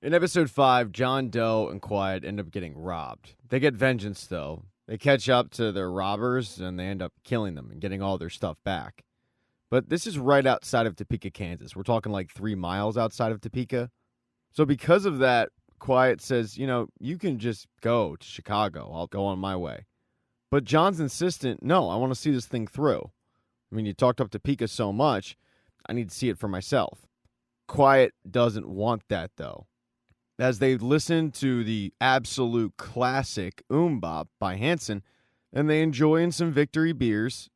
In episode 5, John Doe and Quiet end up getting robbed. They get vengeance, though. They catch up to their robbers, and they end up killing them and getting all their stuff back. But this is right outside of Topeka, Kansas. We're talking like 3 miles outside of Topeka. So because of that, Quiet says, you can just go to Chicago. I'll go on my way. But John's insistent, no, I want to see this thing through. I mean, you talked up Topeka so much, I need to see it for myself. Quiet doesn't want that, though. As they listen to the absolute classic Bop by Hanson, and they enjoy some victory beers,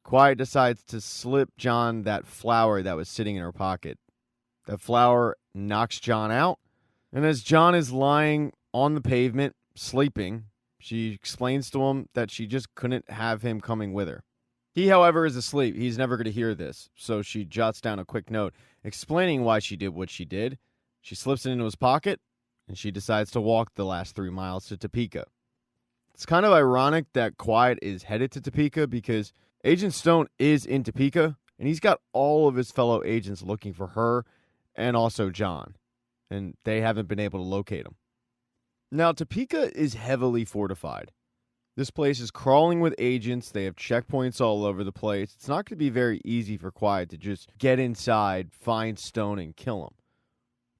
Quiet decides to slip John that flower that was sitting in her pocket. The flower knocks John out, and as John is lying on the pavement, sleeping, she explains to him that she just couldn't have him coming with her. He, however, is asleep. He's never going to hear this, so she jots down a quick note explaining why she did what she did. She slips it into his pocket, and she decides to walk the last 3 miles to Topeka. It's kind of ironic that Quiet is headed to Topeka because Agent Stone is in Topeka, and he's got all of his fellow agents looking for her and also John, and they haven't been able to locate him. Now, Topeka is heavily fortified. This place is crawling with agents. They have checkpoints all over the place. It's not going to be very easy for Quiet to just get inside, find Stone, and kill him.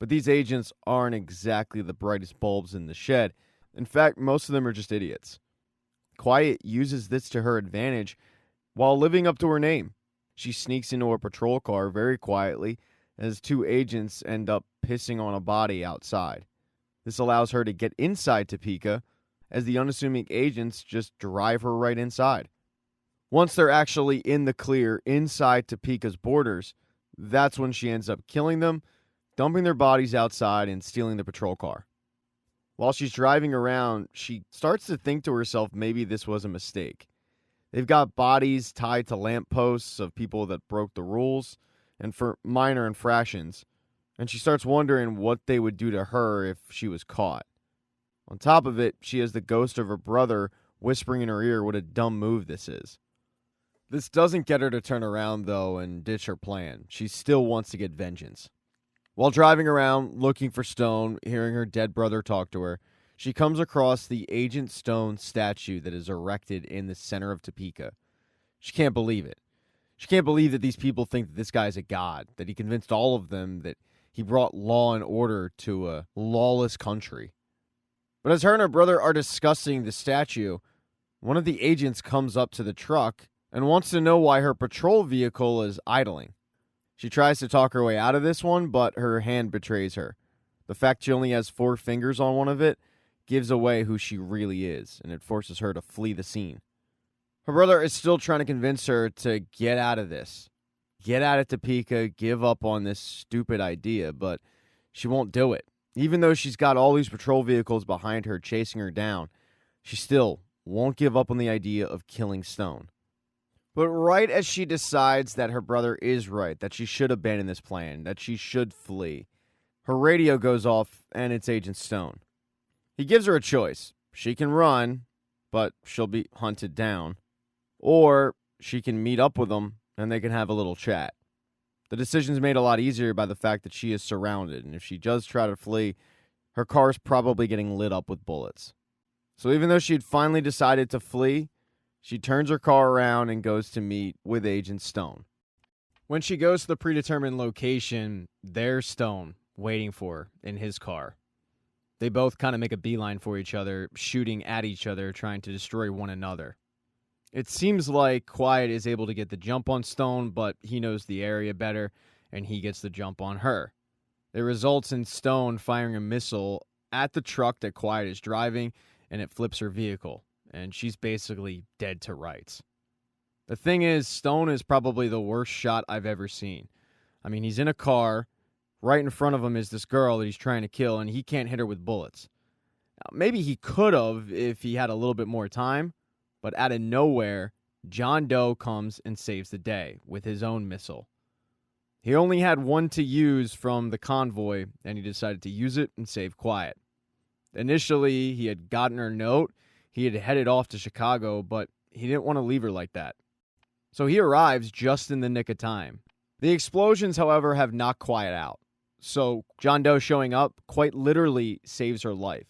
But these agents aren't exactly the brightest bulbs in the shed. In fact, most of them are just idiots. Quiet uses this to her advantage while living up to her name. She sneaks into a patrol car very quietly as 2 agents end up pissing on a body outside. This allows her to get inside Topeka as the unassuming agents just drive her right inside. Once they're actually in the clear inside Topeka's borders, that's when she ends up killing them, dumping their bodies outside and stealing the patrol car. While she's driving around, she starts to think to herself maybe this was a mistake. They've got bodies tied to lampposts of people that broke the rules and for minor infractions, and she starts wondering what they would do to her if she was caught. On top of it, she has the ghost of her brother whispering in her ear what a dumb move this is. This doesn't get her to turn around, though, and ditch her plan. She still wants to get vengeance. While driving around, looking for Stone, hearing her dead brother talk to her, she comes across the Agent Stone statue that is erected in the center of Topeka. She can't believe it. She can't believe that these people think that this guy's a god, that he convinced all of them that he brought law and order to a lawless country. But as her and her brother are discussing the statue, one of the agents comes up to the truck and wants to know why her patrol vehicle is idling. She tries to talk her way out of this one, but her hand betrays her. The fact she only has 4 fingers on one of it gives away who she really is, and it forces her to flee the scene. Her brother is still trying to convince her to get out of this. Get out of Topeka, give up on this stupid idea, but she won't do it. Even though she's got all these patrol vehicles behind her chasing her down, she still won't give up on the idea of killing Stone. But right as she decides that her brother is right, that she should abandon this plan, that she should flee, her radio goes off and it's Agent Stone. He gives her a choice. She can run, but she'll be hunted down. Or she can meet up with him and they can have a little chat. The decision's made a lot easier by the fact that she is surrounded, and if she does try to flee, her car's probably getting lit up with bullets. So even though she had finally decided to flee, she turns her car around and goes to meet with Agent Stone. When she goes to the predetermined location, there's Stone waiting for her in his car. They both kind of make a beeline for each other, shooting at each other, trying to destroy one another. It seems like Quiet is able to get the jump on Stone, but he knows the area better, and he gets the jump on her. It results in Stone firing a missile at the truck that Quiet is driving, and it flips her vehicle, and she's basically dead to rights. The thing is, Stone is probably the worst shot I've ever seen. I mean, he's in a car. Right in front of him is this girl that he's trying to kill, and he can't hit her with bullets. Now, maybe he could have if he had a little bit more time, but out of nowhere, John Doe comes and saves the day with his own missile. He only had one to use from the convoy, and he decided to use it and save Quiet. Initially, he had gotten her note. He had headed off to Chicago, but he didn't want to leave her like that. So he arrives just in the nick of time. The explosions, however, have knocked Quiet out. So John Doe showing up quite literally saves her life.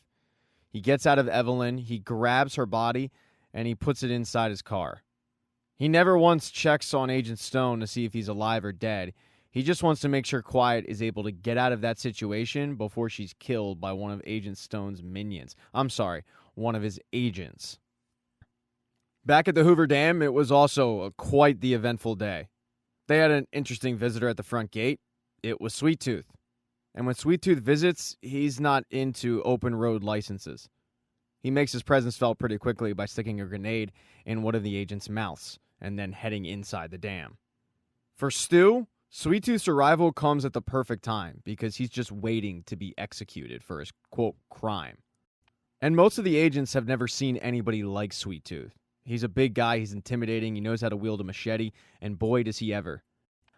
He gets out of Evelyn, he grabs her body, and he puts it inside his car. He never once checks on Agent Stone to see if he's alive or dead. He just wants to make sure Quiet is able to get out of that situation before she's killed by one of Agent Stone's minions. I'm sorry, one of his agents. Back at the Hoover Dam, it was also quite the eventful day. They had an interesting visitor at the front gate. It was Sweet Tooth. And when Sweet Tooth visits, he's not into open road licenses. He makes his presence felt pretty quickly by sticking a grenade in one of the agents' mouths and then heading inside the dam. For Stu, Sweet Tooth's arrival comes at the perfect time because he's just waiting to be executed for his, quote, crime. And most of the agents have never seen anybody like Sweet Tooth. He's a big guy, he's intimidating, he knows how to wield a machete, and boy does he ever.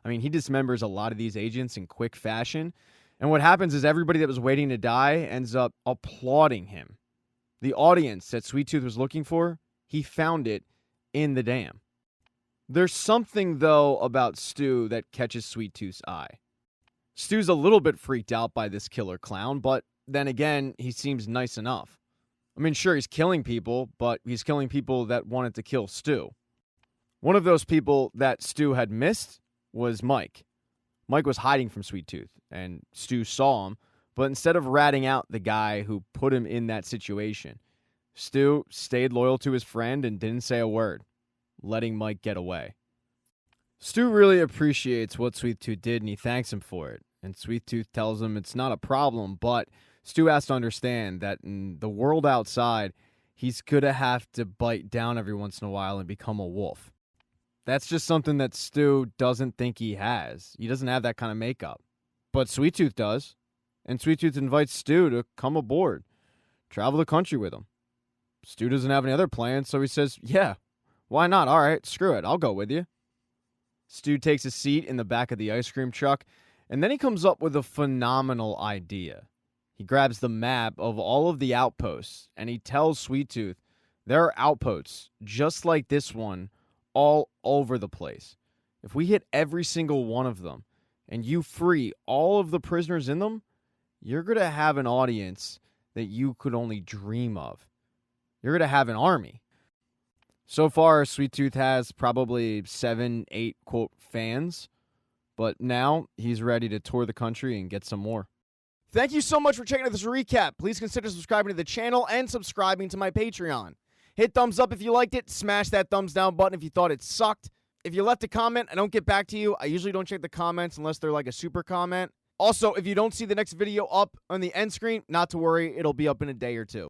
I mean, he dismembers a lot of these agents in quick fashion, and what happens is everybody that was waiting to die ends up applauding him. The audience that Sweet Tooth was looking for, he found it in the dam. There's something, though, about Stu that catches Sweet Tooth's eye. Stu's a little bit freaked out by this killer clown, but then again, he seems nice enough. I mean, sure, he's killing people, but he's killing people that wanted to kill Stu. One of those people that Stu had missed was Mike. Mike was hiding from Sweet Tooth, and Stu saw him, but instead of ratting out the guy who put him in that situation, Stu stayed loyal to his friend and didn't say a word, letting Mike get away. Stu really appreciates what Sweet Tooth did, and he thanks him for it. And Sweet Tooth tells him it's not a problem, but Stu has to understand that in the world outside, he's going to have to bite down every once in a while and become a wolf. That's just something that Stu doesn't think he has. He doesn't have that kind of makeup. But Sweet Tooth does. And Sweet Tooth invites Stu to come aboard, travel the country with him. Stu doesn't have any other plans, so he says, yeah, why not? All right, screw it. I'll go with you. Stu takes a seat in the back of the ice cream truck, and then he comes up with a phenomenal idea. He grabs the map of all of the outposts, and he tells Sweet Tooth there are outposts just like this one all over the place. If we hit every single one of them, and you free all of the prisoners in them, you're going to have an audience that you could only dream of. You're going to have an army. So far, Sweet Tooth has probably 7, 8, quote, fans. But now he's ready to tour the country and get some more. Thank you so much for checking out this recap. Please consider subscribing to the channel and subscribing to my Patreon. Hit thumbs up if you liked it. Smash that thumbs down button if you thought it sucked. If you left a comment, I don't get back to you. I usually don't check the comments unless they're like a super comment. Also, if you don't see the next video up on the end screen, not to worry. It'll be up in a day or two.